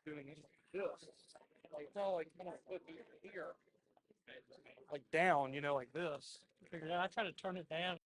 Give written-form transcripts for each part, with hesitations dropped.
doing it like this. Like it's all like kind of flipping here, like down, like this. Figured out. I try to turn it down.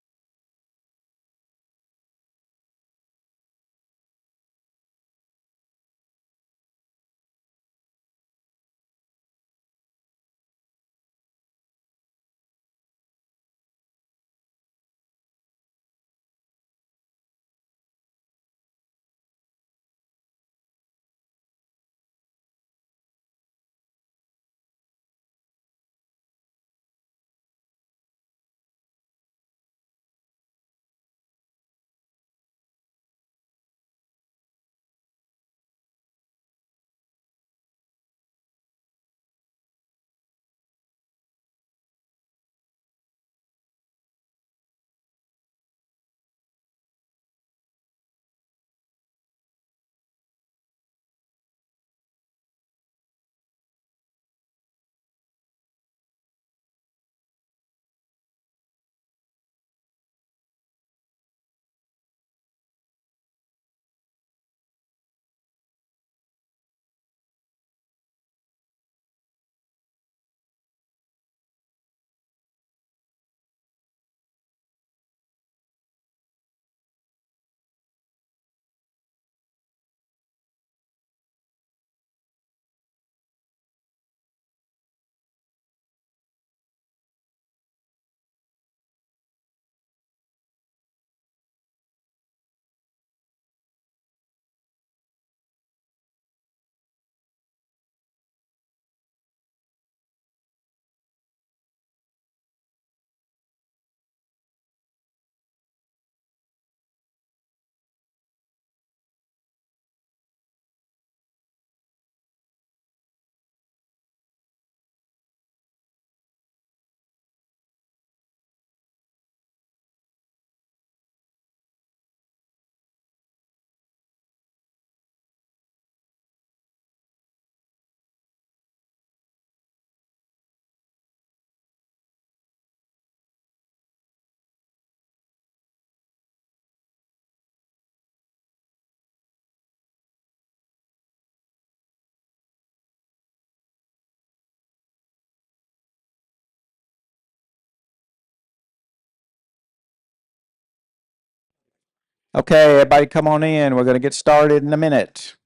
Okay, everybody come on in. We're going to get started in a minute.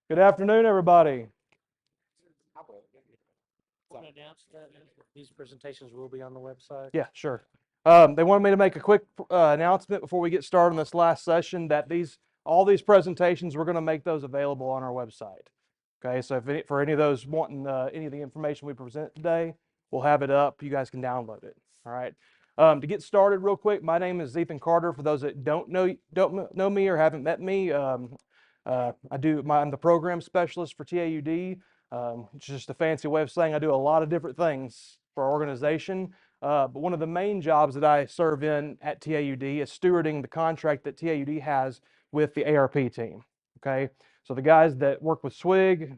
Good afternoon, everybody. Want to announce that these presentations will be on the website? Yeah, sure. They wanted me to make a quick announcement before we get started on this last session that all these presentations, we're going to make those available on our website. Okay, so for any of those wanting any of the information we present today, we'll have it up. You guys can download it. All right. To get started real quick, my name is Ethan Carter. For those that don't know me or haven't met me, I'm the program specialist for TAUD. It's just a fancy way of saying I do a lot of different things for our organization. But one of the main jobs that I serve in at TAUD is stewarding the contract that TAUD has with the ARP team. Okay, so the guys that work with SWIG,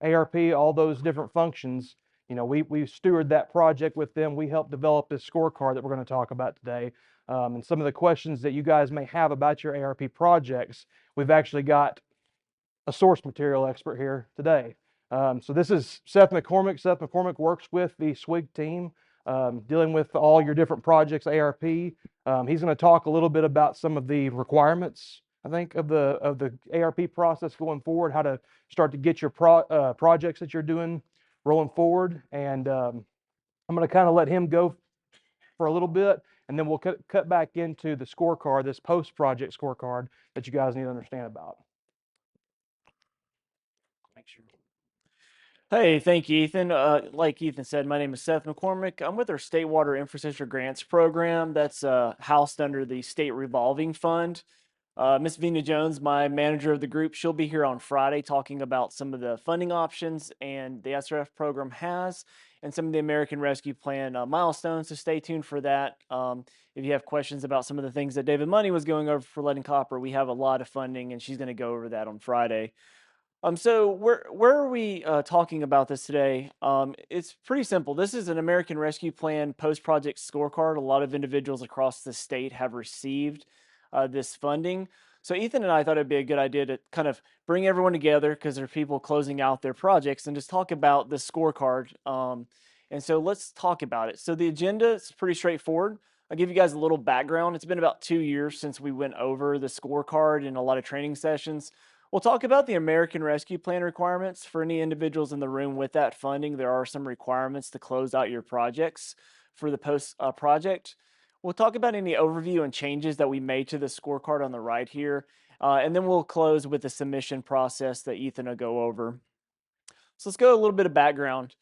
ARP, all those different functions, we steward that project with them. We help develop this scorecard that we're going to talk about today. And some of the questions that you guys may have about your ARP projects, we've actually got a source material expert here today. So this is Seth McCormick. Seth McCormick works with the SWIG team, dealing with all your different projects, ARP. He's going to talk a little bit about some of the requirements, I think, of the ARP process going forward, how to start to get your projects that you're doing rolling forward. And I'm going to kind of let him go for a little bit, and then we'll cut back into the scorecard, this post-project scorecard that you guys need to understand about. Make sure. Hey, thank you, Ethan. Like Ethan said, my name is Seth McCormick. I'm with our State Water Infrastructure Grants program that's housed under the State Revolving Fund. Ms. Vina Jones, my manager of the group, she'll be here on Friday talking about some of the funding options and the SRF program has, and some of the American Rescue Plan milestones. So stay tuned for that. If you have questions about some of the things that David Money was going over for Lead and Copper, we have a lot of funding, and she's going to go over that on Friday. So where are we talking about this today? It's pretty simple. This is an American Rescue Plan post-project scorecard. A lot of individuals across the state have received this funding. So Ethan and I thought it'd be a good idea to kind of bring everyone together because there are people closing out their projects and just talk about the scorecard. And so let's talk about it. So the agenda is pretty straightforward. I'll give you guys a little background. It's been about 2 years since we went over the scorecard in a lot of training sessions. We'll talk about the American Rescue Plan requirements for any individuals in the room with that funding. There are some requirements to close out your projects for the post project. We'll talk about any overview and changes that we made to the scorecard on the right here. And then we'll close with the submission process that Ethan will go over. So let's go a little bit of background.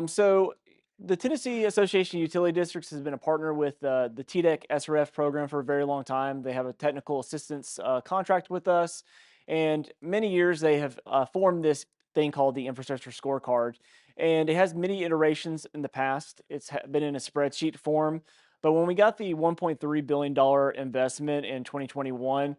So the Tennessee Association of Utility Districts has been a partner with the TDEC SRF program for a very long time. They have a technical assistance contract with us. And many years they have formed this thing called the Infrastructure Scorecard. And it has many iterations in the past. It's been in a spreadsheet form. But when we got the $1.3 billion investment in 2021,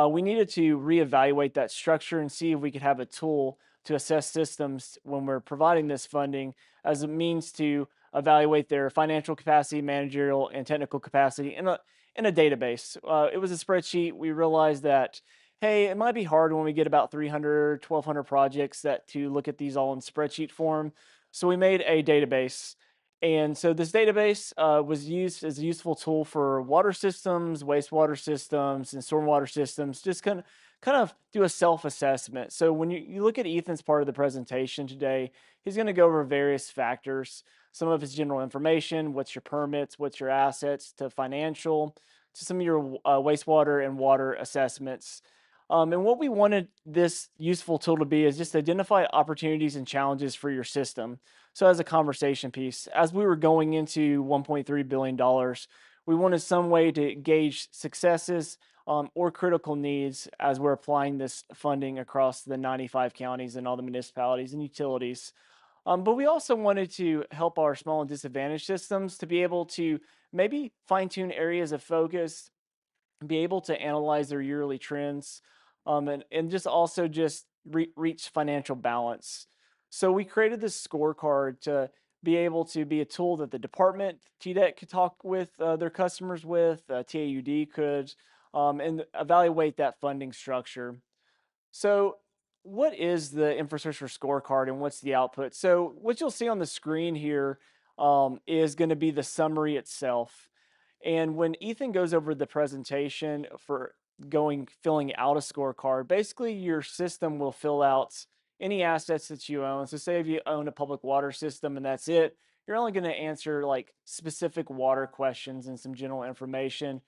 we needed to reevaluate that structure and see if we could have a tool to assess systems when we're providing this funding as a means to evaluate their financial capacity, managerial, and technical capacity in a database. It was a spreadsheet. We realized that, hey, it might be hard when we get about 300, 1,200 projects to look at these all in spreadsheet form. So we made a database. And so this database was used as a useful tool for water systems, wastewater systems, and stormwater systems, just kind of do a self-assessment. So when you look at Ethan's part of the presentation today, he's going to go over various factors. Some of it's general information, what's your permits, what's your assets, to financial, to some of your wastewater and water assessments. And what we wanted this useful tool to be is just identify opportunities and challenges for your system. So as a conversation piece, as we were going into $1.3 billion, we wanted some way to gauge successes or critical needs as we're applying this funding across the 95 counties and all the municipalities and utilities. But we also wanted to help our small and disadvantaged systems to be able to maybe fine-tune areas of focus, be able to analyze their yearly trends, and just also reach financial balance. So we created this scorecard to be able to be a tool that the department, TDEC, could talk with their customers with, TAUD could, and evaluate that funding structure. So what is the infrastructure scorecard and what's the output? So what you'll see on the screen here is going to be the summary itself. And when Ethan goes over the presentation for filling out a scorecard, basically your system will fill out any assets that you own. So say if you own a public water system and that's it, you're only going to answer like specific water questions and some general information.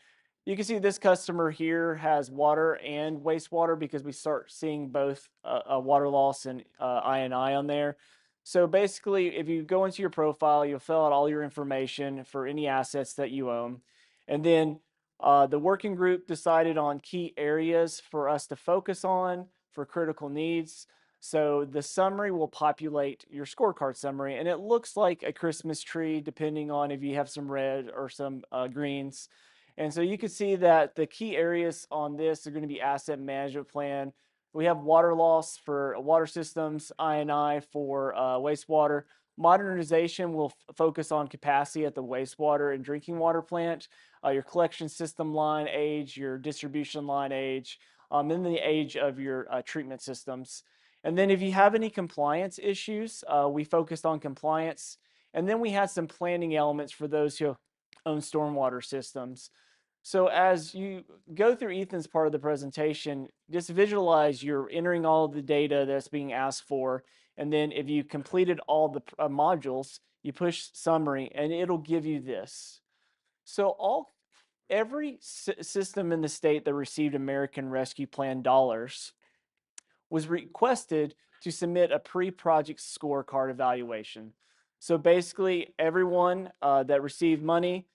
You can see this customer here has water and wastewater because we start seeing both water loss and I&I on there. So basically, if you go into your profile, you'll fill out all your information for any assets that you own. And then the working group decided on key areas for us to focus on for critical needs. So the summary will populate your scorecard summary, and it looks like a Christmas tree, depending on if you have some red or some greens. And so you can see that the key areas on this are going to be asset management plan. We have water loss for water systems, I&I for wastewater. Modernization will focus on capacity at the wastewater and drinking water plant, your collection system line age, your distribution line age, and the age of your treatment systems. And then if you have any compliance issues, we focused on compliance. And then we had some planning elements for those who own stormwater systems. So as you go through Ethan's part of the presentation, just visualize you're entering all of the data that's being asked for. And then if you completed all the modules, you push summary and it'll give you this. So every system in the state that received American Rescue Plan dollars was requested to submit a pre-project scorecard evaluation. So basically, everyone that received money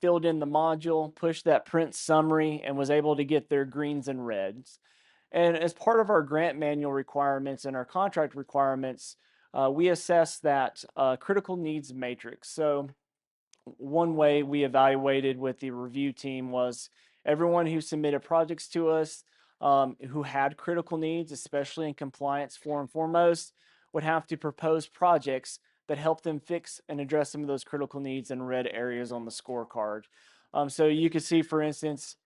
filled in the module, pushed that print summary, and was able to get their greens and reds. And as part of our grant manual requirements and our contract requirements, we assess that critical needs matrix. So one way we evaluated with the review team was everyone who submitted projects to us who had critical needs, especially in compliance foremost, would have to propose projects that help them fix and address some of those critical needs in red areas on the scorecard. So you can see, for instance,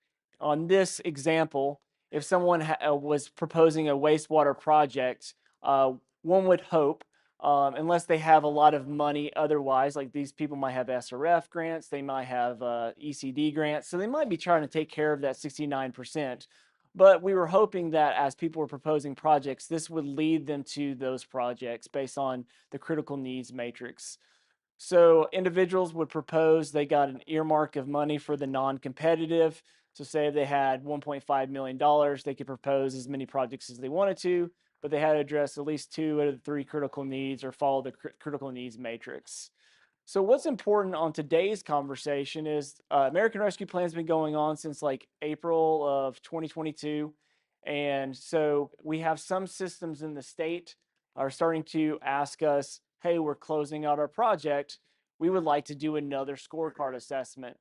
on this example, if someone was proposing a wastewater project, one would hope, unless they have a lot of money otherwise, like these people might have SRF grants, they might have ECD grants, so they might be trying to take care of that 69%. But we were hoping that as people were proposing projects, this would lead them to those projects based on the critical needs matrix. So individuals would propose, they got an earmark of money for the non-competitive. So say if they had $1.5 million, they could propose as many projects as they wanted to, but they had to address at least 2 out of the 3 critical needs or follow the critical needs matrix. So what's important on today's conversation is American Rescue Plan has been going on since like April of 2022. And so we have some systems in the state are starting to ask us, hey, we're closing out our project. We would like to do another scorecard assessment.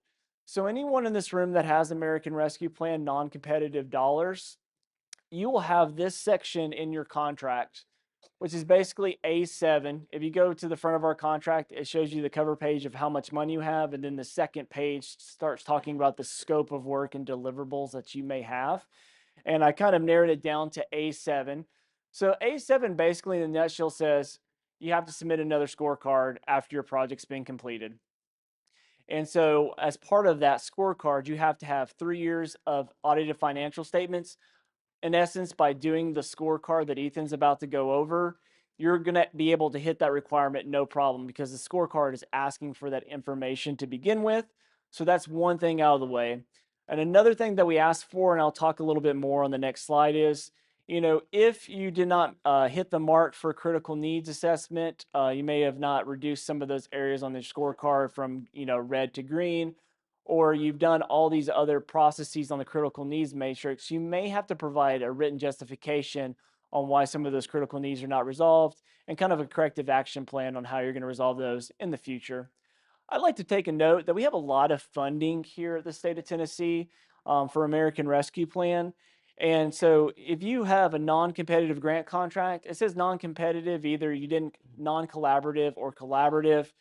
So anyone in this room that has American Rescue Plan non-competitive dollars, you will have this section in your contract, which is basically A7. If you go to the front of our contract, it shows you the cover page of how much money you have. And then the second page starts talking about the scope of work and deliverables that you may have. And I kind of narrowed it down to A7. So A7 basically in a nutshell says you have to submit another scorecard after your project's been completed. And so as part of that scorecard, you have to have 3 years of audited financial statements. In essence, by doing the scorecard that Ethan's about to go over, you're going to be able to hit that requirement no problem because the scorecard is asking for that information to begin with. So that's one thing out of the way. And another thing that we ask for, and I'll talk a little bit more on the next slide, is if you did not hit the mark for critical needs assessment, you may have not reduced some of those areas on the scorecard from red to green, or you've done all these other processes on the critical needs matrix, you may have to provide a written justification on why some of those critical needs are not resolved and kind of a corrective action plan on how you're going to resolve those in the future. I'd like to take a note that we have a lot of funding here at the state of Tennessee for American Rescue Plan. And so if you have a non-competitive grant contract, it says non-competitive, either you didn't non-collaborative or collaborative.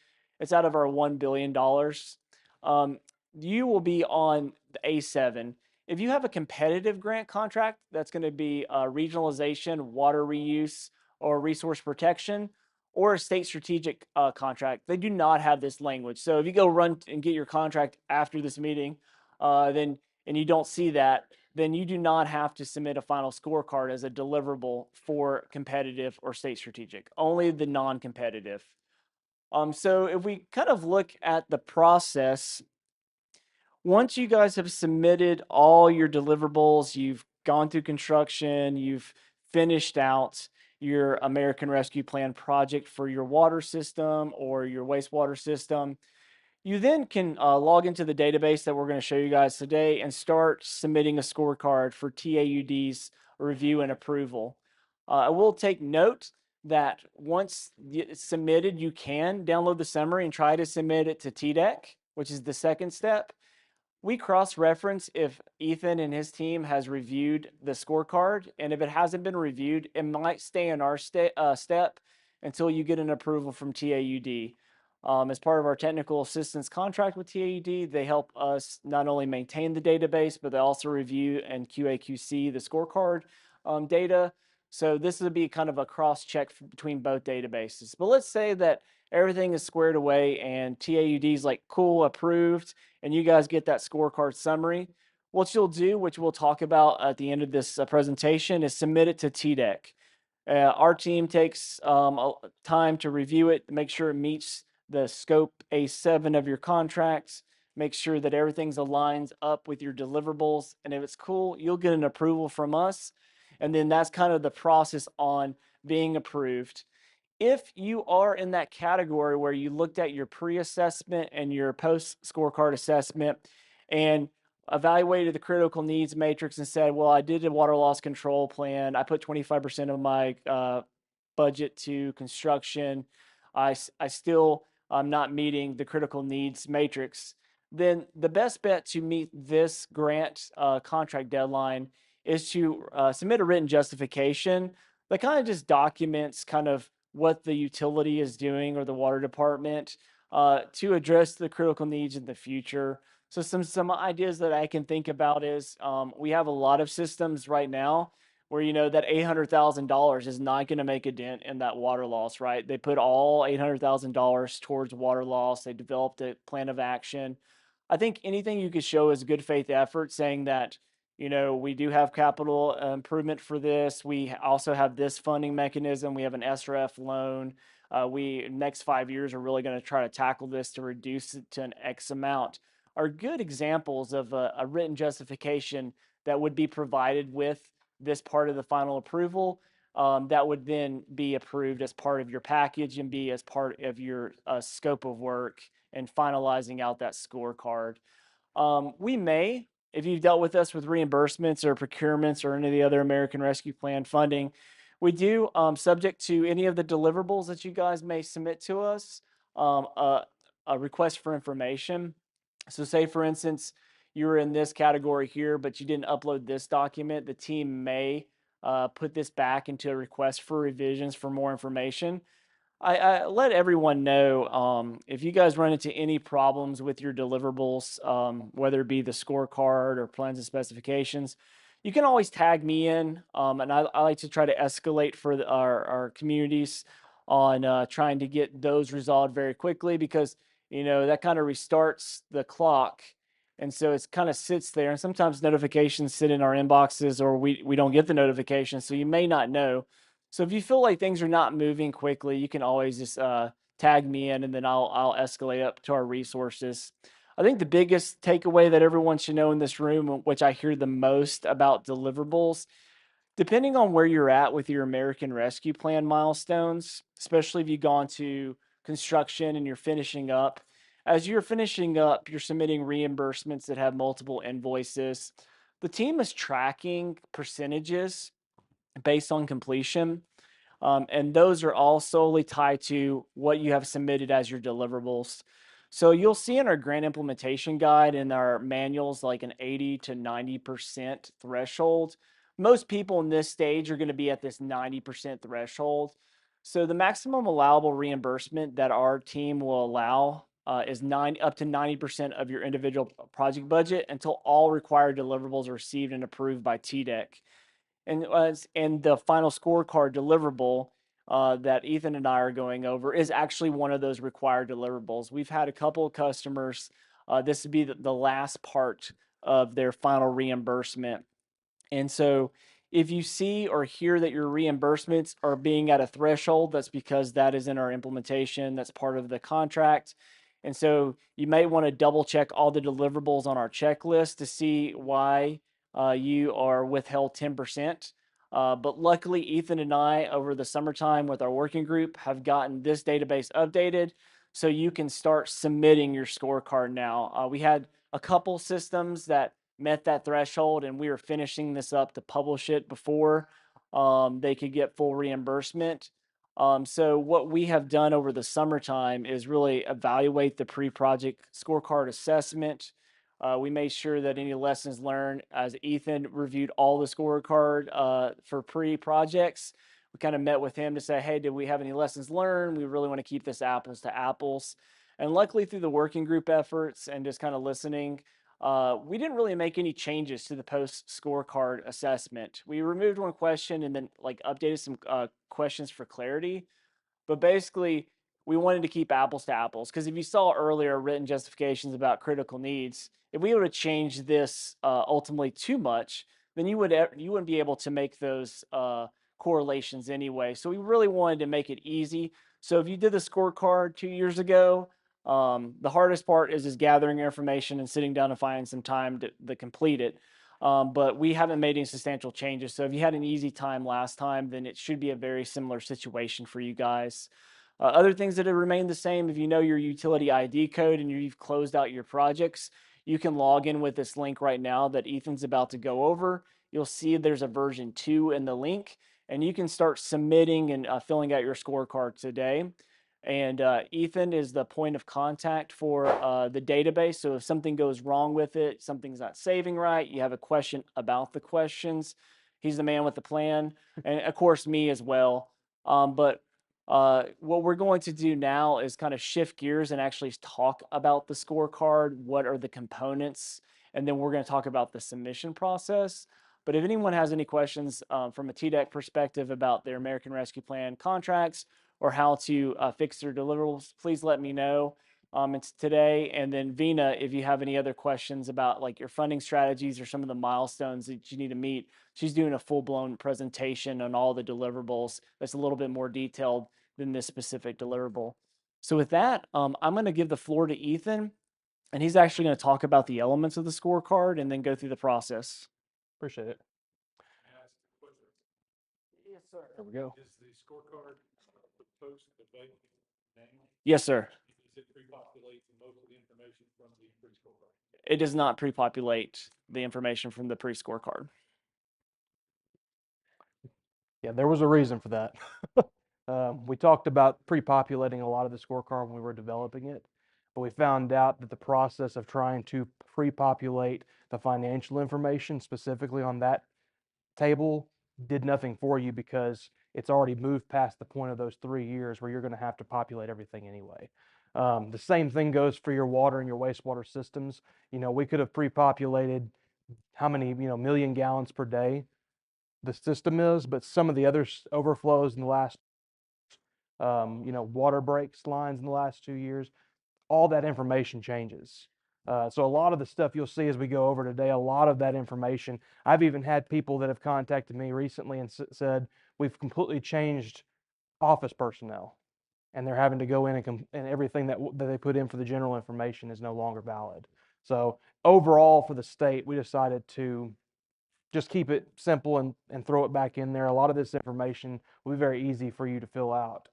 It's out of our $1 billion. You will be on the A7. If you have a competitive grant contract, that's going to be regionalization, water reuse, or resource protection, or a state strategic contract. They do not have this language. So if you go run and get your contract after this meeting, and you don't see that, then you do not have to submit a final scorecard as a deliverable for competitive or state strategic, only the non-competitive. So if we kind of look at the process, once you guys have submitted all your deliverables, you've gone through construction, you've finished out your American Rescue Plan project for your water system or your wastewater system, you then can log into the database that we're going to show you guys today and start submitting a scorecard for TAUD's review and approval. I will take note that once it's submitted, you can download the summary and try to submit it to TDEC, which is the second step. We cross-reference if Ethan and his team has reviewed the scorecard, and if it hasn't been reviewed, it might stay in our step until you get an approval from TAUD. As part of our technical assistance contract with TAUD, they help us not only maintain the database, but they also review and QA/QC the scorecard data. So this would be kind of a cross check between both databases. But let's say that everything is squared away and TAUD is like cool, approved, and you guys get that scorecard summary. What you'll do, which we'll talk about at the end of this presentation, is submit it to TDEC. Our team takes time to review it, make sure it meets the scope A7 of your contracts, make sure that everything's aligns up with your deliverables. And if it's cool, you'll get an approval from us. And then that's kind of the process on being approved. If you are in that category where you looked at your pre-assessment and your post-scorecard assessment and evaluated the critical needs matrix and said, well, I did a water loss control plan. I put 25% of my budget to construction. I still am not meeting the critical needs matrix. Then the best bet to meet this grant contract deadline is to submit a written justification that kind of just documents kind of what the utility is doing or the water department to address the critical needs in the future. So some ideas that I can think about is we have a lot of systems right now where that $800,000 is not going to make a dent in that water loss, right? They put all $800,000 towards water loss. They developed a plan of action. I think anything you could show is good faith effort, saying that we do have capital improvement for this. We also have this funding mechanism. We have an SRF loan. We next 5 years are really going to try to tackle this to reduce it to an X amount. Are good examples of a written justification that would be provided with this part of the final approval that would then be approved as part of your package and be as part of your scope of work and finalizing out that scorecard. We may, if you've dealt with us with reimbursements or procurements or any of the other American Rescue Plan funding, we do, subject to any of the deliverables that you guys may submit to us, a request for information. So say, for instance, you were in this category here, but you didn't upload this document, the team may put this back into a request for revisions for more information. I let everyone know if you guys run into any problems with your deliverables, whether it be the scorecard or plans and specifications, you can always tag me in. And I like to try to escalate for our communities on trying to get those resolved very quickly because, that kind of restarts the clock. And so it's kind of sits there. And sometimes notifications sit in our inboxes or we don't get the notification. So you may not know. So if you feel like things are not moving quickly, you can always just tag me in and then I'll escalate up to our resources. I think the biggest takeaway that everyone should know in this room, which I hear the most about deliverables, depending on where you're at with your American Rescue Plan milestones, especially if you've gone to construction and you're finishing up, as you're finishing up, you're submitting reimbursements that have multiple invoices. The team is tracking percentages based on completion. And those are all solely tied to what you have submitted as your deliverables. So you'll see in our grant implementation guide and our manuals like an 80 to 90% threshold. Most people in this stage are going to be at this 90% threshold. So the maximum allowable reimbursement that our team will allow is up to 90% of your individual project budget until all required deliverables are received and approved by TDEC. And the final scorecard deliverable that Ethan and I are going over is actually one of those required deliverables. We've had a couple of customers, this would be the last part of their final reimbursement. And so if you see or hear that your reimbursements are being at a threshold, that's because that is in our implementation, that's part of the contract. And so you may want to double check all the deliverables on our checklist to see why you are withheld 10%. But luckily, Ethan and I, over the summertime with our working group, have gotten this database updated so you can start submitting your scorecard now. We had a couple systems that met that threshold, and we were finishing this up to publish it before they could get full reimbursement. So what we have done over the summertime is really evaluate the pre-project scorecard assessment. We made sure that any lessons learned, as Ethan reviewed all the scorecard for pre-projects, we kind of met with him to say, hey, did we have any lessons learned? We really want to keep this apples to apples. And luckily through the working group efforts and just kind of listening, we didn't really make any changes to the post scorecard assessment. We removed one question and then like updated some questions for clarity. But basically, we wanted to keep apples to apples because if you saw earlier written justifications about critical needs, if we were to change this ultimately too much, then you wouldn't be able to make those correlations anyway. So we really wanted to make it easy. So if you did the scorecard 2 years ago, the hardest part is gathering information and sitting down and finding some time to complete it. But we haven't made any substantial changes. So if you had an easy time last time, then it should be a very similar situation for you guys. Other things that have remained the same, if you know your utility ID code and you've closed out your projects, you can log in with this link right now that Ethan's about to go over. You'll see there's a version 2 in the link, and you can start submitting and filling out your scorecard today. And Ethan is the point of contact for the database. So if something goes wrong with it, something's not saving right, you have a question about the questions, he's the man with the plan. And of course, me as well. But what we're going to do now is kind of shift gears and actually talk about the scorecard. What are the components? And then we're going to talk about the submission process. But if anyone has any questions from a TDEC perspective about their American Rescue Plan contracts, or how to fix their deliverables, please let me know. It's today. And then Vina, if you have any other questions about like your funding strategies or some of the milestones that you need to meet, she's doing a full-blown presentation on all the deliverables that's a little bit more detailed than this specific deliverable. So with that, I'm going to give the floor to Ethan, and he's actually going to talk about the elements of the scorecard and then go through the process. Appreciate it. Yes, sir. There we go. Is the scorecard post available now? Yes, sir. Does it pre-populate most of the information from the pre-scorecard? It does not pre-populate the information from the pre-scorecard. Yeah, there was a reason for that. We talked about pre-populating a lot of the scorecard when we were developing it, but we found out that the process of trying to pre-populate the financial information specifically on that table did nothing for you because it's already moved past the point of those 3 years where you're going to have to populate everything anyway. The same thing goes for your water and your wastewater systems. We could have pre-populated how many, million gallons per day the system is, but some of the other overflows in the last, water breaks lines in the last 2 years, all that information changes. So a lot of the stuff you'll see as we go over today, a lot of that information, I've even had people that have contacted me recently and said, we've completely changed office personnel and they're having to go in and everything that they put in for the general information is no longer valid. So overall for the state, we decided to just keep it simple and throw it back in there. A lot of this information will be very easy for you to fill out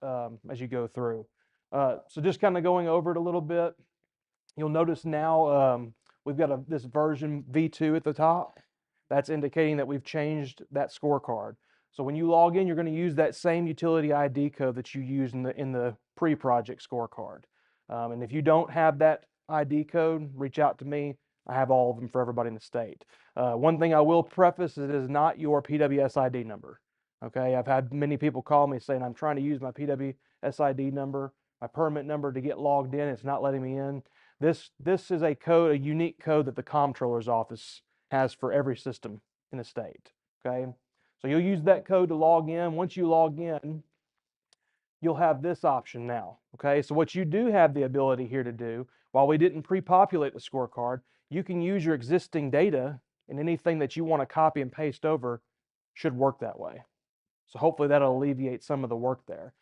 as you go through. So just kind of going over it a little bit, you'll notice now we've got this version V2 at the top. That's indicating that we've changed that scorecard. So when you log in, you're going to use that same utility ID code that you used in the pre-project scorecard. And if you don't have that ID code, reach out to me. I have all of them for everybody in the state. One thing I will preface, it is not your PWS ID number. Okay, I've had many people call me saying I'm trying to use my PWS ID number, my permit number to get logged in. It's not letting me in. This is a code, a unique code that the comptroller's office has for every system in the state. Okay, so you'll use that code to log in. Once you log in, you'll have this option now. Okay, so what you do have the ability here to do, while we didn't pre-populate the scorecard, you can use your existing data, and anything that you want to copy and paste over should work that way. So hopefully that'll alleviate some of the work there.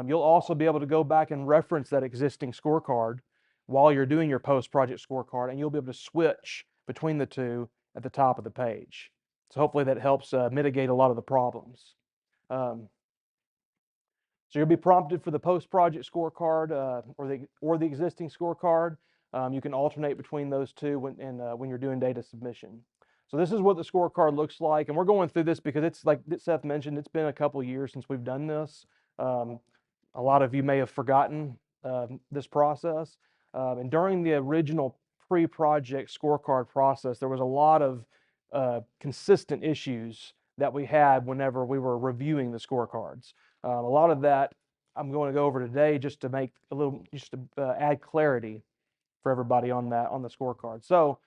You'll also be able to go back and reference that existing scorecard while you're doing your post-project scorecard, and you'll be able to switch between the two at the top of the page. So hopefully that helps mitigate a lot of the problems. So you'll be prompted for the post-project scorecard or the existing scorecard. You can alternate between those two when you're doing data submission. So this is what the scorecard looks like, and we're going through this because it's like Seth mentioned, it's been a couple of years since we've done this. A lot of you may have forgotten this process. And during the original pre-project scorecard process, there was a lot of consistent issues that we had whenever we were reviewing the scorecards. A lot of that I'm going to go over today just to add clarity for everybody on the scorecard. So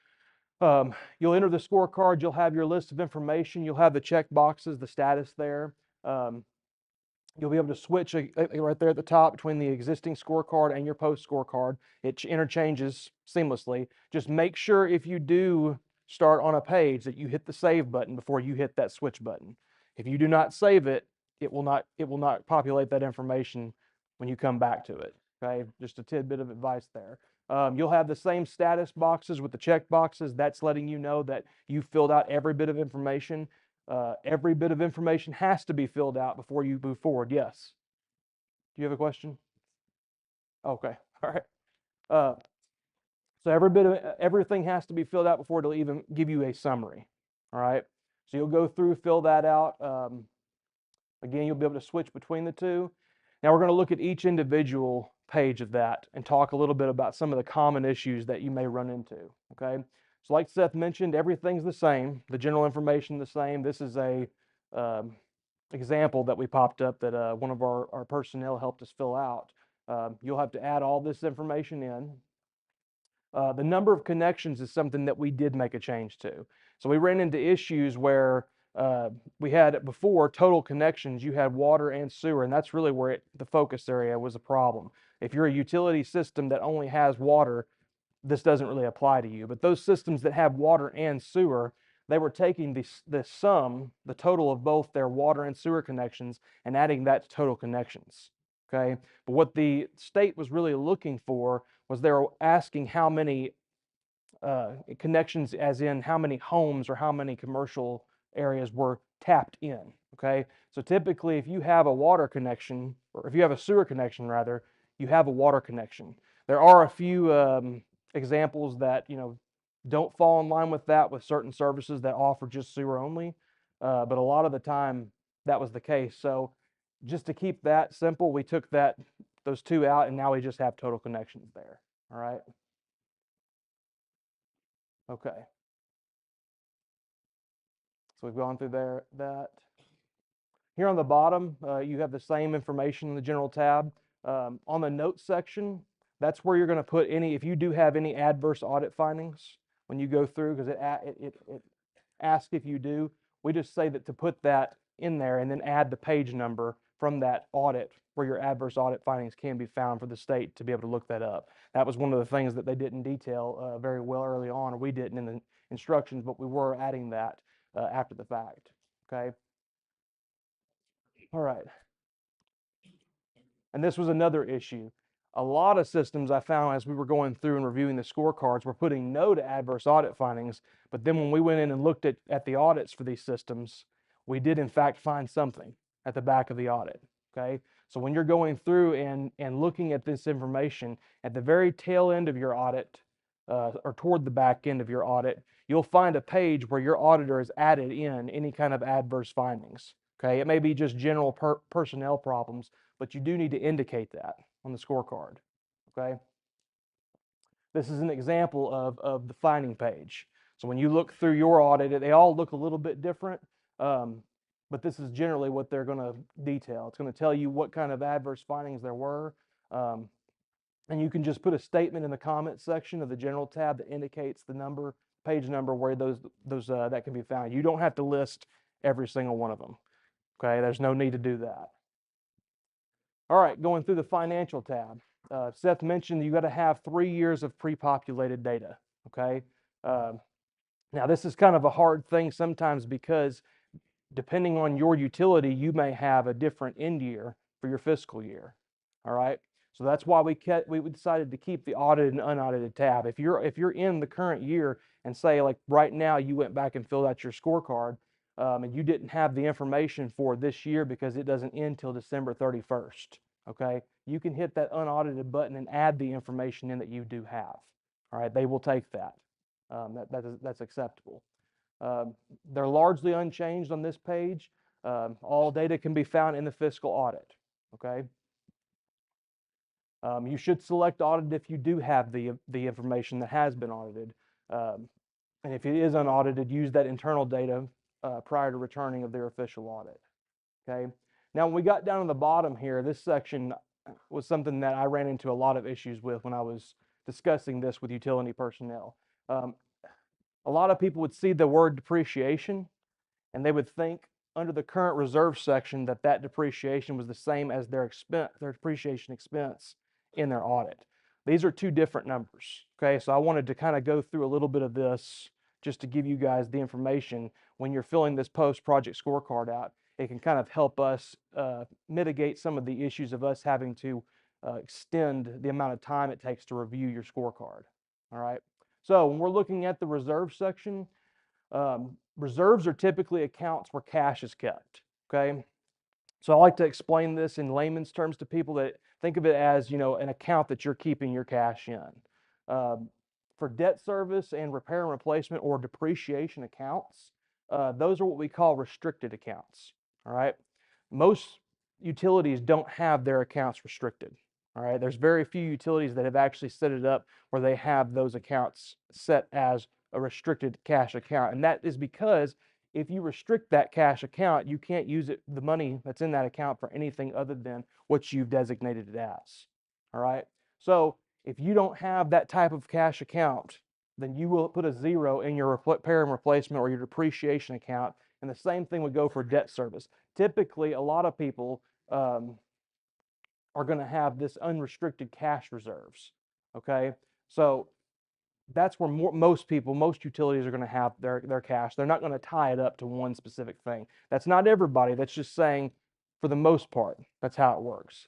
You'll enter the scorecard, you'll have your list of information, you'll have the check boxes, the status there. You'll be able to switch right there at the top between the existing scorecard and your post scorecard. It interchanges seamlessly. Just make sure if you do start on a page that you hit the save button before you hit that switch button. If you do not save it, it will not populate that information when you come back to it. Okay, just a tidbit of advice there. You'll have the same status boxes with the check boxes. That's letting you know that you filled out every bit of information. Every bit of information has to be filled out before you move forward. Yes. Do you have a question? Okay. All right. So everything has to be filled out before it'll even give you a summary. All right. So you'll go through, fill that out. Again, you'll be able to switch between the two. Now we're going to look at each individual page of that and talk a little bit about some of the common issues that you may run into. Okay. So like Seth mentioned, everything's the same. The general information the same. This is a example that we popped up that one of our personnel helped us fill out. You'll have to add all this information in. The number of connections is something that we did make a change to. So we ran into issues where we had before total connections, you had water and sewer, and that's really where the focus area was a problem. If you're a utility system that only has water, this doesn't really apply to you. But those systems that have water and sewer, they were taking the sum, the total of both their water and sewer connections, and adding that to total connections. Okay, but what the state was really looking for was they were asking how many connections, as in how many homes or how many commercial areas were tapped in. Okay, so typically if you have a water connection, or if you have a sewer connection rather, you have a water connection. There are a few examples that don't fall in line with that, with certain services that offer just sewer only, but a lot of the time that was the case. So just to keep that simple, we took those two out, and now we just have total connections there. All right. Okay. So we've gone through that. Here on the bottom, you have the same information in the general tab. On the notes section, that's where you're going to put if you do have any adverse audit findings when you go through, because it asks if you do. We just say that to put that in there and then add the page number from that audit where your adverse audit findings can be found for the state to be able to look that up. That was one of the things that they didn't detail very well early on, or we didn't in the instructions, but we were adding that after the fact. Okay. All right. And this was another issue. A lot of systems I found as we were going through and reviewing the scorecards were putting no to adverse audit findings, but then when we went in and looked at the audits for these systems, we did in fact find something at the back of the audit. Okay, so when you're going through and looking at this information at the very tail end of your audit, or toward the back end of your audit, you'll find a page where your auditor has added in any kind of adverse findings. Okay, it may be just general personnel problems, but you do need to indicate that on the scorecard. Okay, this is an example of the finding page. So when you look through your audit, they all look a little bit different, but this is generally what they're going to detail. It's going to tell you what kind of adverse findings there were, and you can just put a statement in the comment section of the general tab that indicates the page number where those that can be found. You don't have to list every single one of them. Okay, there's no need to do that. All right, going through the financial tab. Seth mentioned you got to have 3 years of pre-populated data. Okay, now this is kind of a hard thing sometimes because depending on your utility, you may have a different end year for your fiscal year. All right, so that's why we decided to keep the audited and unaudited tab. If you're in the current year and say like right now you went back and filled out your scorecard, and you didn't have the information for this year because it doesn't end till December 31st. Okay, you can hit that unaudited button and add the information in that you do have. All right, they will take that. That's acceptable. They're largely unchanged on this page. All data can be found in the fiscal audit. Okay. You should select audit if you do have the information that has been audited. And if it is unaudited, use that internal data prior to returning of their official audit. Okay. Now, when we got down to the bottom here, this section was something that I ran into a lot of issues with when I was discussing this with utility personnel. A a lot of people would see the word depreciation and they would think under the current reserve section that that depreciation was the same as their expense, their depreciation expense in their audit. These are two different numbers, okay? So I wanted to kind of go through a little bit of this just to give you guys the information when you're filling this post-project scorecard out. It can kind of help us mitigate some of the issues of us having to extend the amount of time it takes to review your scorecard, all right? So when we're looking at the reserve section, reserves are typically accounts where cash is kept, okay? So I like to explain this in layman's terms to people that think of it as, an account that you're keeping your cash in. For debt service and repair and replacement or depreciation accounts, those are what we call restricted accounts, all right? Most utilities don't have their accounts restricted, all right? There's very few utilities that have actually set it up where they have those accounts set as a restricted cash account. And that is because if you restrict that cash account, you can't use it, the money that's in that account, for anything other than what you've designated it as. All right. So if you don't have that type of cash account, then you will put a 0 in your repair and replacement or your depreciation account. And the same thing would go for debt service. Typically, a lot of people are going to have this unrestricted cash reserves. Okay. So that's where most utilities are going to have their cash. They're not going to tie it up to one specific thing. That's not everybody. That's just saying for the most part, that's how it works.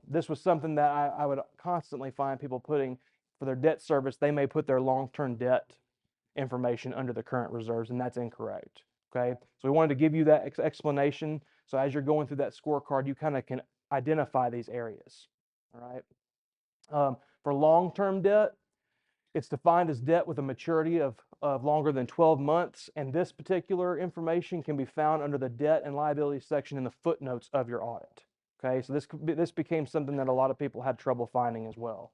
This was something that I would constantly find people putting for their debt service. They may put their long-term debt information under the current reserves, and that's incorrect. Okay, so we wanted to give you that explanation. So as you're going through that scorecard, you kind of can identify these areas. All right. For long-term debt, it's defined as debt with a maturity of longer than 12 months, and this particular information can be found under the debt and liability section in the footnotes of your audit. Okay, so this became something that a lot of people had trouble finding as well.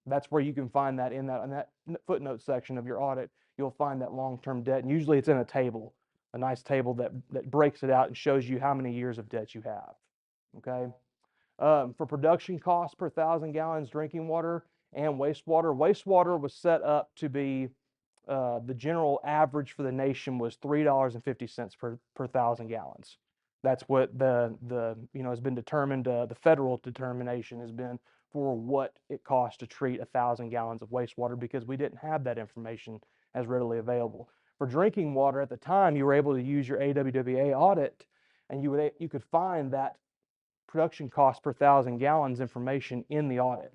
That's where you can find that in that footnote section of your audit. You'll find that long-term debt, and usually it's in a table, a nice table that breaks it out and shows you how many years of debt you have. Okay, for production costs per 1,000 gallons drinking water and wastewater. Wastewater was set up to be the general average for the nation was $3.50 per 1,000 gallons. That's what has been determined. The federal determination has been for what it costs to treat 1,000 gallons of wastewater, because we didn't have that information as readily available. For drinking water at the time, you were able to use your AWWA audit, and you could find that production cost per 1,000 gallons information in the audit.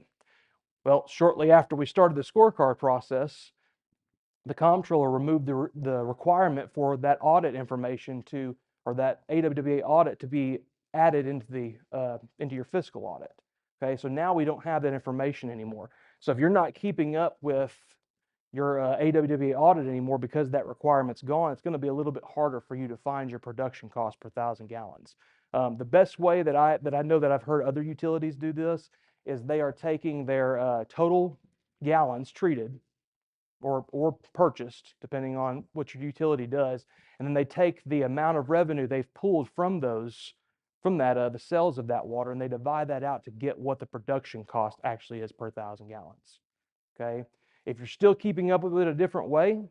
Well, shortly after we started the scorecard process, the comptroller removed the requirement for that audit information or that AWWA audit to be added into your fiscal audit. Okay, so now we don't have that information anymore. So if you're not keeping up with your AWWA audit anymore because that requirement's gone, it's going to be a little bit harder for you to find your production cost per 1,000 gallons. The best way that I know that I've heard other utilities do this is they are taking their total gallons treated or purchased, depending on what your utility does, and then they take the amount of revenue they've pulled from the sales of that water, and they divide that out to get what the production cost actually is per 1,000 gallons. Okay, if you're still keeping up with it a different way,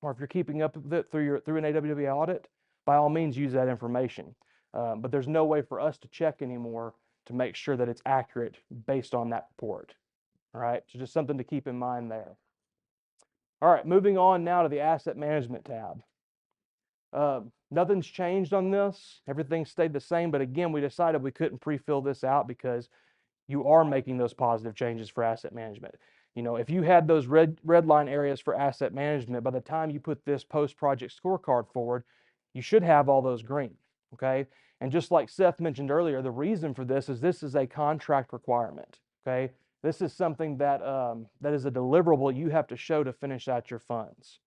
or if you're keeping up with it through an AWWA audit, by all means use that information. But there's no way for us to check anymore to make sure that it's accurate based on that report. All right, so just something to keep in mind there. All right, moving on now to the asset management tab. Nothing's changed on this. Everything stayed the same, but again, we decided we couldn't pre-fill this out because you are making those positive changes for asset management. If you had those red line areas for asset management, by the time you put this post-project scorecard forward, you should have all those green, okay? And just like Seth mentioned earlier, the reason for this is a contract requirement, okay? This is something that is a deliverable you have to show to finish out your funds.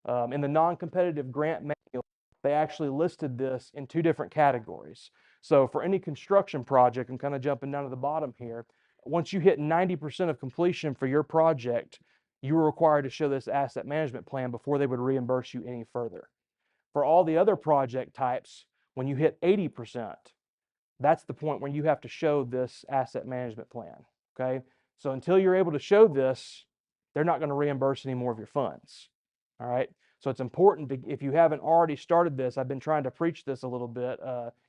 In the non-competitive grant manual, they actually listed this in 2 different categories. So for any construction project, I'm kind of jumping down to the bottom here, once you hit 90% of completion for your project, you were required to show this asset management plan before they would reimburse you any further. For all the other project types, when you hit 80%, that's the point where you have to show this asset management plan, okay? So until you're able to show this, they're not going to reimburse any more of your funds. All right. So it's important to, if you haven't already started this, I've been trying to preach this a little bit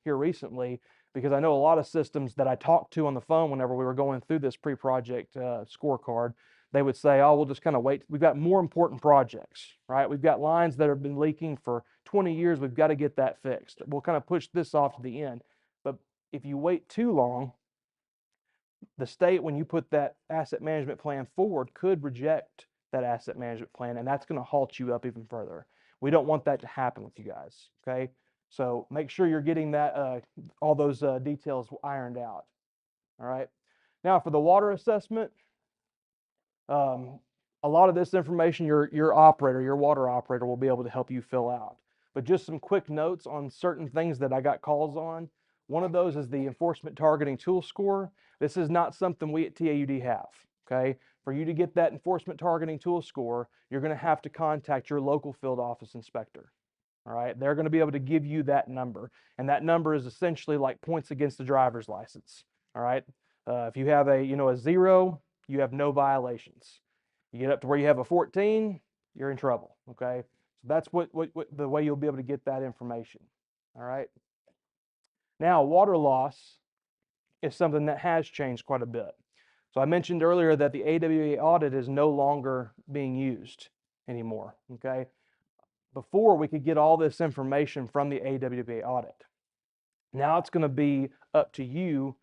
here recently, because I know a lot of systems that I talked to on the phone whenever we were going through this pre-project scorecard, they would say, oh, we'll just kind of wait. We've got more important projects, right? We've got lines that have been leaking for 20 years. We've got to get that fixed. We'll kind of push this off to the end. But if you wait too long, the state, when you put that asset management plan forward, could reject that asset management plan, and that's going to halt you up even further. We don't want that to happen with you guys, okay? So make sure you're getting that all those details ironed out. All right. Now for the water assessment, a lot of this information your operator, your water operator, will be able to help you fill out. But just some quick notes on certain things that I got calls on. One of those is the enforcement targeting tool score. This is not something we at TAUD have, okay? For you to get that enforcement targeting tool score, you're going to have to contact your local field office inspector. All right, they're going to be able to give you that number, and that number is essentially like points against the driver's license. All right, if you have a 0, you have no violations. You get up to where you have a 14, you're in trouble. Okay, so that's what the way you'll be able to get that information. All right. Now, water loss is something that has changed quite a bit. So I mentioned earlier that the AWA audit is no longer being used anymore. Okay. Before, we could get all this information from the AWA audit. Now it's going to be up to you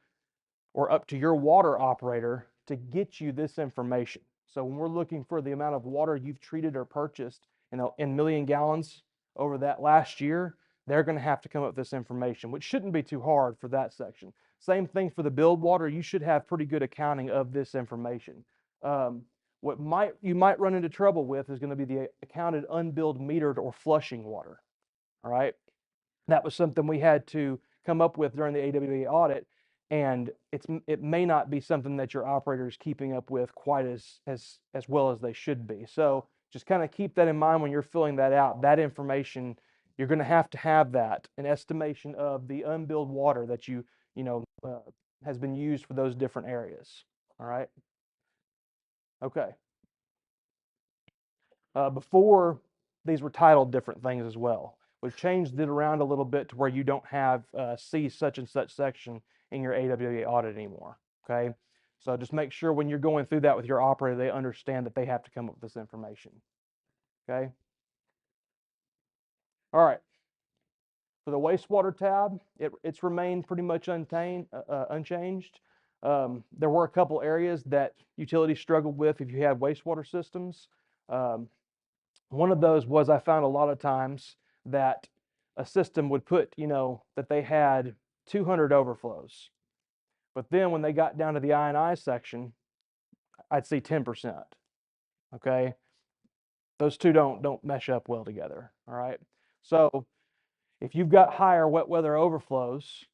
or up to your water operator to get you this information. So when we're looking for the amount of water you've treated or purchased in million gallons over that last year, they're going to have to come up with this information, which shouldn't be too hard for that section. Same thing for the billed water. You should have pretty good accounting of this information. What you might run into trouble with is going to be the accounted unbilled metered or flushing water. All right. That was something we had to come up with during the AWA audit, and it may not be something that your operator is keeping up with quite as well as they should be. So just kind of keep that in mind when you're filling that out. That information, you're going to have that, an estimation of the unbilled water that has been used for those different areas. All right. Okay. Before, these were titled different things as well. We've changed it around a little bit to where you don't have see such and such section in your AWA audit anymore. Okay. So just make sure when you're going through that with your operator, they understand that they have to come up with this information. Okay. All right. For the wastewater tab, it's remained pretty much unchanged. There were a couple areas that utilities struggled with if you had wastewater systems. One of those was I found a lot of times that a system would put, that they had 200 overflows. But then when they got down to the I&I section, I'd see 10%. Okay. Those two don't mesh up well together. All right. So if you've got higher wet weather overflows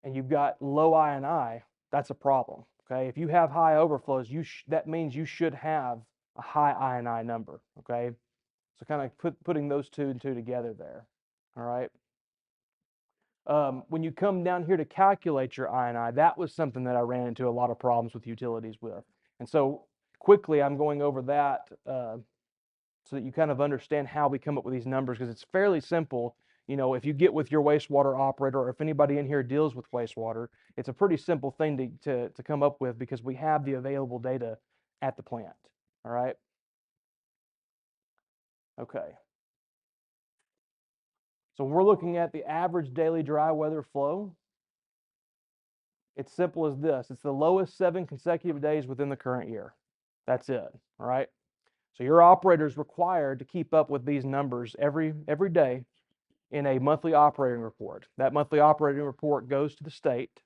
and you've got low I&I, that's a problem. Okay. If you have high overflows, that means you should have a high I&I number. Okay. So kind of putting those two and two together there. All right. When you come down here to calculate your I&I, that was something that I ran into a lot of problems with utilities with. And so quickly, I'm going over that so that you kind of understand how we come up with these numbers, because it's fairly simple. If you get with your wastewater operator, or if anybody in here deals with wastewater, it's a pretty simple thing to come up with, because we have the available data at the plant. All right. Okay. So when we're looking at the average daily dry weather flow, it's simple as this. It's the lowest 7 consecutive days within the current year. That's it. All right. So your operator is required to keep up with these numbers every day in a monthly operating report. That monthly operating report goes to the state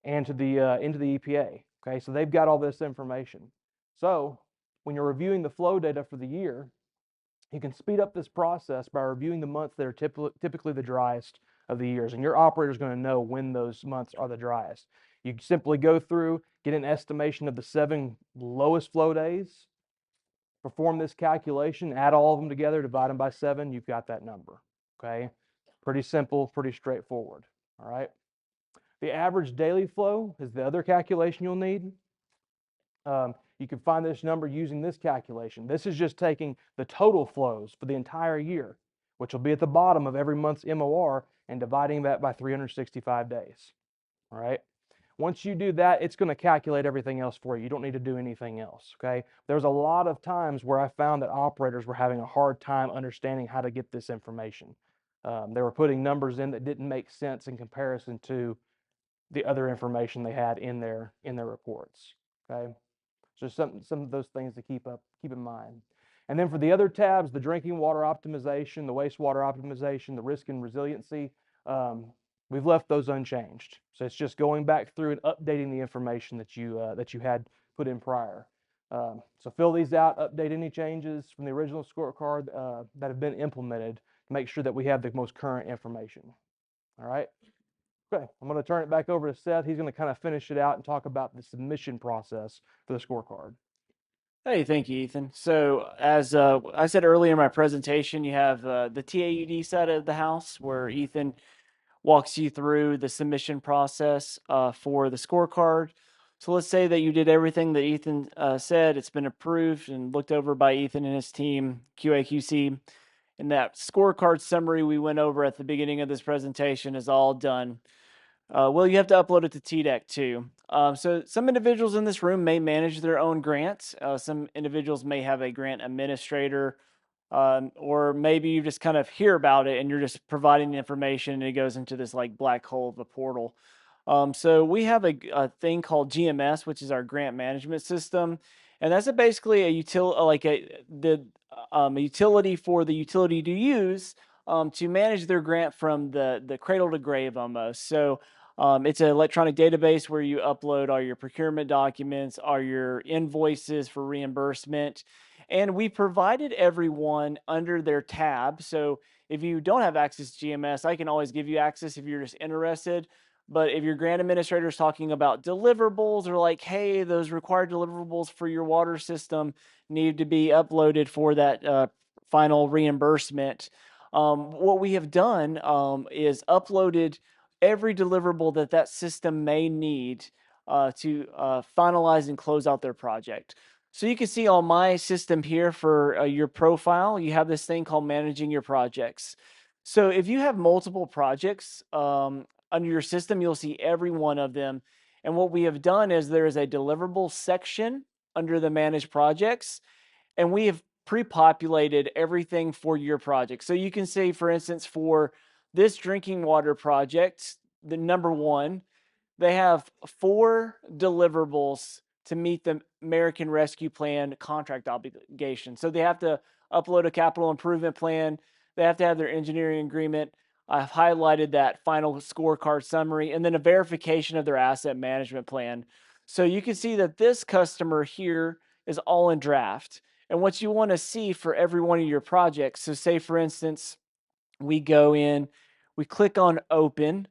and to the into the EPA. Okay. So they've got all this information. So when you're reviewing the flow data for the year, you can speed up this process by reviewing the months that are typically the driest of the years, and your operator is going to know when those months are the driest. You simply go through, get an estimation of the 7 lowest flow days, perform this calculation, add all of them together, divide them by 7, you've got that number. Okay, pretty simple, pretty straightforward. All right. The average daily flow is the other calculation you'll need. You can find this number using this calculation. This is just taking the total flows for the entire year, which will be at the bottom of every month's MOR, and dividing that by 365 days. All right. Once you do that, it's going to calculate everything else for you. You don't need to do anything else. Okay. There's a lot of times where I found that operators were having a hard time understanding how to get this information. They were putting numbers in that didn't make sense in comparison to the other information they had in their reports. Okay. So some of those things to keep in mind. And then for the other tabs, the drinking water optimization, the wastewater optimization, the risk and resiliency, we've left those unchanged. So it's just going back through and updating the information that you had put in prior. So fill these out, update any changes from the original scorecard that have been implemented to make sure that we have the most current information. All right. Okay, I'm going to turn it back over to Seth. He's going to kind of finish it out and talk about the submission process for the scorecard. Hey, thank you, Ethan. So as I said earlier in my presentation, you have the TAUD side of the house where Ethan walks you through the submission process for the scorecard. So let's say that you did everything that Ethan said. It's been approved and looked over by Ethan and his team, QA/QC. And that scorecard summary we went over at the beginning of this presentation is all done. Well, you have to upload it to TDEC too. So some individuals in this room may manage their own grants. Some individuals may have a grant administrator, or maybe you just kind of hear about it and you're just providing the information and it goes into this like black hole of a portal. So we have a thing called GMS, which is our grant management system. And that's basically a utility for the utility to use to manage their grant from the cradle to grave almost. So it's an electronic database where you upload all your procurement documents, all your invoices for reimbursement, and we provided everyone under their tab. So if you don't have access to GMS, I can always give you access if you're just interested. But if your grant administrator is talking about deliverables or like, hey, those required deliverables for your water system need to be uploaded for that final reimbursement, what we have done is uploaded every deliverable that system may need to finalize and close out their project. So you can see on my system here for your profile, you have this thing called managing your projects. So if you have multiple projects under your system, you'll see every one of them. And what we have done is there is a deliverable section under the managed projects, and we have pre-populated everything for your project. So you can say, for instance, for this drinking water project, the number one, they have 4 deliverables to meet the American Rescue Plan contract obligation. So they have to upload a capital improvement plan. They have to have their engineering agreement. I've highlighted that final scorecard summary and then a verification of their asset management plan. So you can see that this customer here is all in draft. And what you want to see for every one of your projects, so say for instance, we go in, we click on open,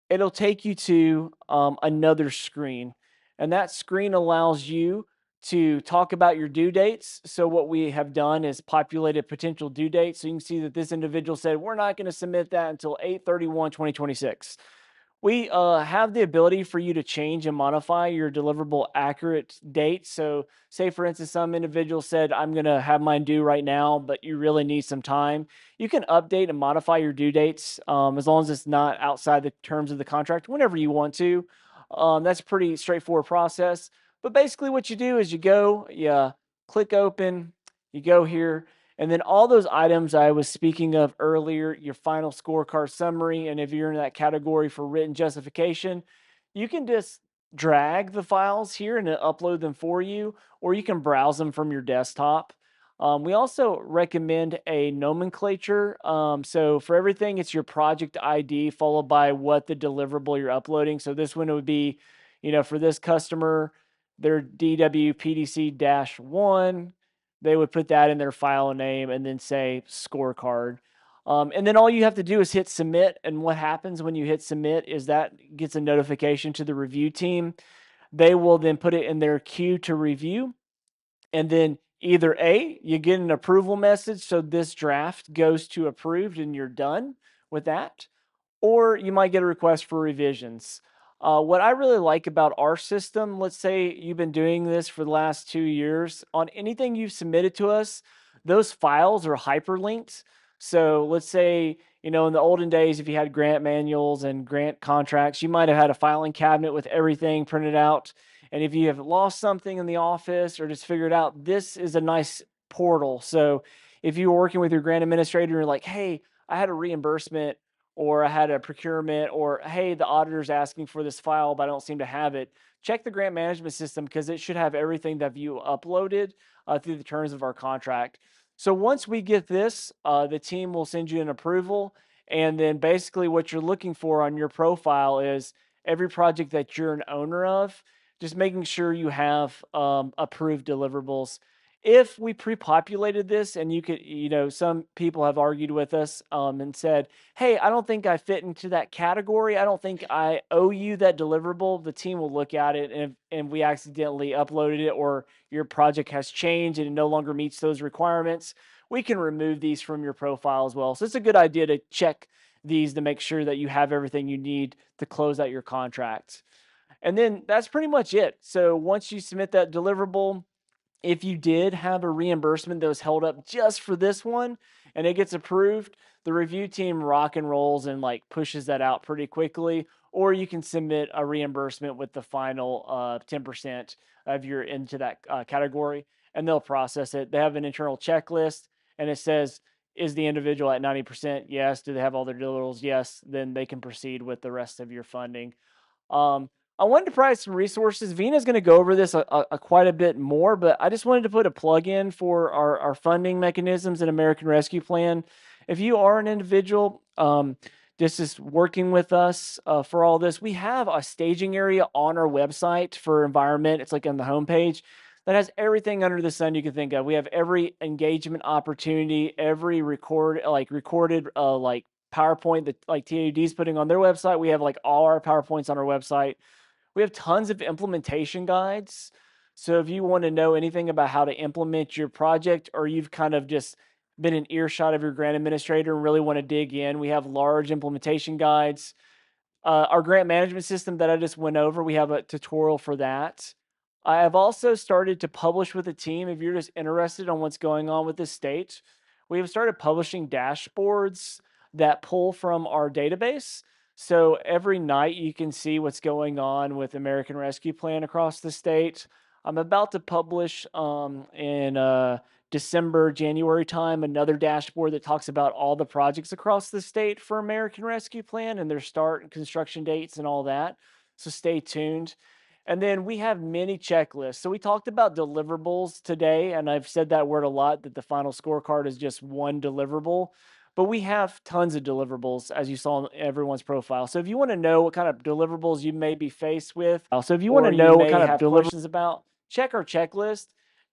it'll take you to another screen. And that screen allows you to talk about your due dates. So what we have done is populated potential due dates. So you can see that this individual said, we're not going to submit that until 8/31/2026. We have the ability for you to change and modify your deliverable accurate date. So say, for instance, some individual said, I'm going to have mine due right now, but you really need some time. You can update and modify your due dates as long as it's not outside the terms of the contract whenever you want to. That's a pretty straightforward process. But basically what you do is you go, you click open, you go here, and then all those items I was speaking of earlier, your final scorecard summary, and if you're in that category for written justification, you can just drag the files here and upload them for you, or you can browse them from your desktop. We also recommend a nomenclature. So for everything, it's your project ID followed by what the deliverable you're uploading. So this one would be, for this customer, their DWPDC-1. They would put that in their file name and then say scorecard. And then all you have to do is hit submit. And what happens when you hit submit is that gets a notification to the review team. They will then put it in their queue to review. And then either A, you get an approval message, so this draft goes to approved and you're done with that, or you might get a request for revisions. What I really like about our system, let's say you've been doing this for the last 2 years, on anything you've submitted to us, those files are hyperlinked. So let's say, in the olden days, if you had grant manuals and grant contracts, you might have had a filing cabinet with everything printed out. And if you have lost something in the office or just figured out, this is a nice portal. So if you were working with your grant administrator and you're like, hey, I had a reimbursement or I had a procurement, or hey, the auditor's asking for this file, but I don't seem to have it. Check the grant management system because it should have everything that you uploaded through the terms of our contract. So once we get this, the team will send you an approval. And then basically what you're looking for on your profile is every project that you're an owner of, just making sure you have approved deliverables. If we pre-populated this and you could, some people have argued with us and said, hey, I don't think I fit into that category. I don't think I owe you that deliverable. The team will look at it, and we accidentally uploaded it, or your project has changed and it no longer meets those requirements, we can remove these from your profile as well. So it's a good idea to check these to make sure that you have everything you need to close out your contract. And then that's pretty much it. So once you submit that deliverable, if you did have a reimbursement that was held up just for this one and it gets approved, the review team rock and rolls and pushes that out pretty quickly. Or you can submit a reimbursement with the final 10% of your into that category, and they'll process it. They have an internal checklist, and it says, is the individual at 90%? Yes. Do they have all their deliverables? Yes. Then they can proceed with the rest of your funding. I wanted to provide some resources. Vina's going to go over this quite a bit more, but I just wanted to put a plug in for our funding mechanisms and American Rescue Plan. If you are an individual, just is working with us for all this, we have a staging area on our website for environment. It's on the homepage that has everything under the sun you can think of. We have every engagement opportunity, every recorded PowerPoint that TAUD is putting on their website. We have all our PowerPoints on our website. We have tons of implementation guides. So if you want to know anything about how to implement your project, or you've kind of just been an earshot of your grant administrator and really want to dig in, we have large implementation guides. Our grant management system that I just went over, we have a tutorial for that. I have also started to publish with a team. If you're just interested on what's going on with this state, we have started publishing dashboards that pull from our database. So every night you can see what's going on with American Rescue Plan across the state. I'm about to publish in December, January time, another dashboard that talks about all the projects across the state for American Rescue Plan and their start and construction dates and all that. So stay tuned. And then we have many checklists. So we talked about deliverables today, and I've said that word a lot, that the final scorecard is just one deliverable. But we have tons of deliverables, as you saw in everyone's profile. So if you want to know what kind of deliverables you may be faced with, questions about, check our checklist.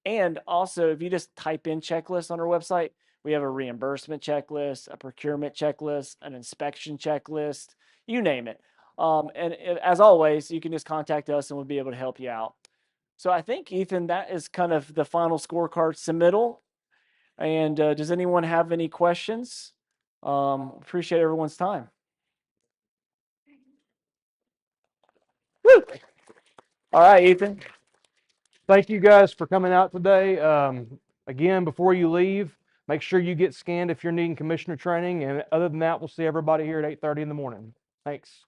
And also, if you just type in checklist on our website, we have a reimbursement checklist, a procurement checklist, an inspection checklist, you name it. And as always, you can just contact us and we'll be able to help you out. So I think, Ethan, that is kind of the final scorecard submittal. And does anyone have any questions? Appreciate everyone's time. Woo! All right, Ethan. Thank you guys for coming out today. Again, before you leave, make sure you get scanned if you're needing commissioner training. And other than that, we'll see everybody here at 8:30 in the morning. Thanks.